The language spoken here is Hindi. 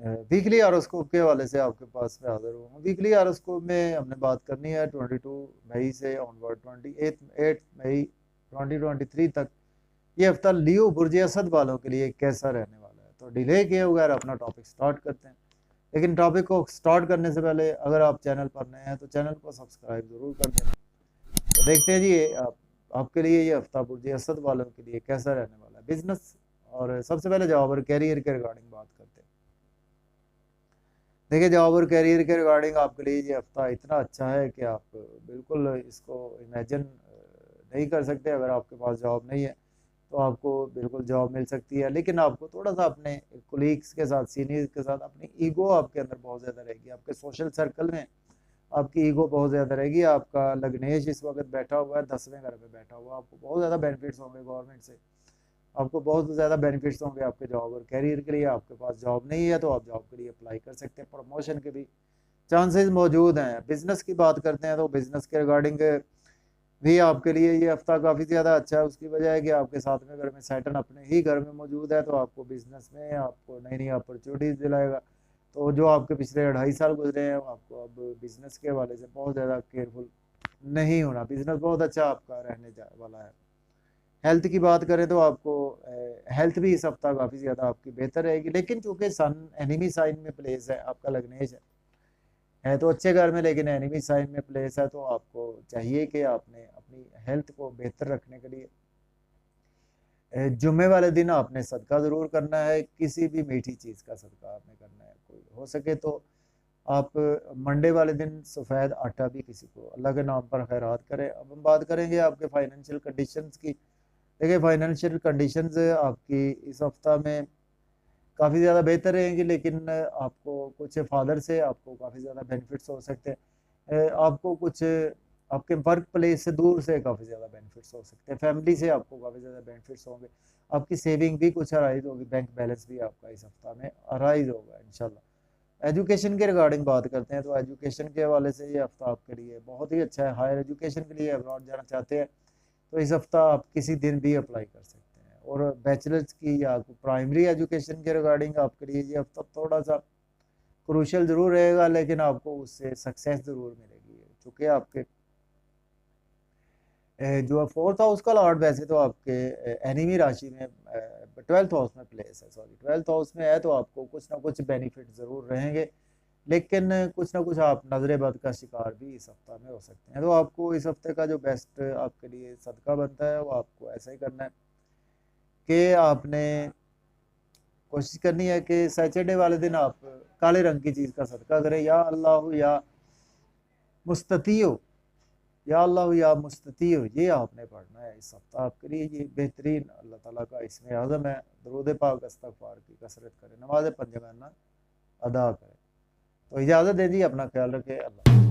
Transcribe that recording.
वीकली हॉरोस्कोप के हवाले से आपके पास में हाजिर हूँ। वीकली हॉरोस्कोप में हमने बात करनी है 22 मई से ऑनवर्ड 28 मई 2023 तक। ये हफ्ता लियो बुर्ज असद वालों के लिए कैसा रहने वाला है। तो डिले किए बगैर अपना टॉपिक स्टार्ट करते हैं। लेकिन टॉपिक को स्टार्ट करने से पहले अगर आप चैनल पर नए हैं तो चैनल को सब्सक्राइब जरूर कर दें। तो देखते हैं जी आपके लिए ये हफ्ता बुर्ज असद वालों के लिए कैसा रहने वाला है बिजनेस। और सबसे पहले जॉब और कैरियर के रिगार्डिंग बात करते हैं। देखिए, जॉब और कैरियर के रिगार्डिंग आपके लिए ये हफ्ता इतना अच्छा है कि आप बिल्कुल इसको इमेजिन नहीं कर सकते। अगर आपके पास जॉब नहीं है तो आपको बिल्कुल जॉब मिल सकती है, लेकिन आपको थोड़ा सा अपने कोलीग्स के साथ, सीनियर्स के साथ अपनी ईगो आपके अंदर बहुत ज़्यादा रहेगी। आपके सोशल सर्कल में आपकी ईगो बहुत ज़्यादा रहेगी। आपका लग्नेश इस वक्त बैठा हुआ है 10वें घर पे बैठा हुआ, आपको बहुत ज़्यादा बेनिफिट्स होंगे गवर्नमेंट से। आपको बहुत ज़्यादा बेनिफिट्स होंगे आपके जॉब और कैरियर के लिए। आपके पास जॉब नहीं है तो आप जॉब के लिए अप्लाई कर सकते हैं। प्रमोशन के भी चांसेस मौजूद हैं। बिजनेस की बात करते हैं तो बिजनेस के रिगार्डिंग भी आपके लिए ये हफ्ता काफ़ी ज़्यादा अच्छा है। उसकी वजह है कि आपके साथ में घर में सैटर्न अपने ही घर में मौजूद है, तो आपको बिजनेस में आपको नई नई अपॉर्चुनिटीज़ दिलाएगा। तो जो आपके पिछले 2.5 साल गुजरे हैं आपको अब बिजनेस के हवाले से बहुत ज़्यादा केयरफुल नहीं होना। बिजनेस बहुत अच्छा आपका रहने वाला है। हेल्थ की बात करें तो आपको हेल्थ भी इस हफ्ता काफ़ी ज़्यादा आपकी बेहतर रहेगी, लेकिन चूंकि सन एनिमी साइन में प्लेस है, आपका लग्नेश है तो अच्छे घर में, लेकिन एनिमी साइन में प्लेस है, तो आपको चाहिए कि आपने अपनी हेल्थ को बेहतर रखने के लिए जुम्मे वाले दिन आपने सदका ज़रूर करना है। किसी भी मीठी चीज़ का सदका आपने करना है। कोई हो सके तो आप मंडे वाले दिन सफ़ेद आटा भी किसी को अल्लाह के नाम पर खैरात करें। अब हम बात करेंगे आपके फाइनेंशियल कंडीशंस की। देखिए, फाइनेंशियल कंडीशंस आपकी इस हफ्ता में काफ़ी ज़्यादा बेहतर रहेंगी, लेकिन आपको कुछ फादर से आपको काफ़ी ज़्यादा बेनिफिट्स हो सकते हैं। आपको कुछ आपके वर्क प्लेस से दूर से काफ़ी ज़्यादा बेनिफिट्स हो सकते हैं। फैमिली से आपको काफ़ी ज़्यादा बेनिफिट्स होंगे। आपकी सेविंग भी कुछ अराइज होगी, बैंक बैलेंस भी आपका इस हफ्ता में अराइज होगा इंशाल्लाह। एजुकेशन के रिगार्डिंग बात करते हैं तो एजुकेशन के हवाले से ये हफ्ता आपके लिए बहुत ही अच्छा है। हायर एजुकेशन के लिए अब्रॉड जाना चाहते हैं तो इस हफ्ता आप किसी दिन भी अप्लाई कर सकते हैं। और बैचलर्स की या प्राइमरी एजुकेशन के रिगार्डिंग आपके लिए ये हफ्ता थोड़ा सा क्रूशियल ज़रूर रहेगा, लेकिन आपको उससे सक्सेस ज़रूर मिलेगी। चूँकि आपके जो फोर्थ हाउस का लॉर्ड वैसे तो आपके एनिमी राशि में 12th हाउस में प्लेस है, सॉरी 12th हाउस में है, तो आपको कुछ ना कुछ बेनिफिट ज़रूर रहेंगे, लेकिन कुछ ना कुछ आप नजर बद का शिकार भी इस हफ्ता में हो सकते हैं। तो आपको इस हफ्ते का जो बेस्ट आपके लिए सदका बनता है वो आपको ऐसा ही करना है कि आपने कोशिश करनी है कि सैटरडे वाले दिन आप काले रंग की चीज़ का सदका करें। या अल्लाह या मुस्ततियो, या अल्लाह या मुस्ततियो, ये आपने पढ़ना है इस हफ्ता आपके लिए। ये बेहतरीन अल्लाह ताला का इसमें आज़म है। दरूद पाक इस्तग़फ़ार की कसरत करें, नमाज पंजगाना अदा करें। तो इजाज़त दे दी, अपना ख्याल रखें। अल्लाह।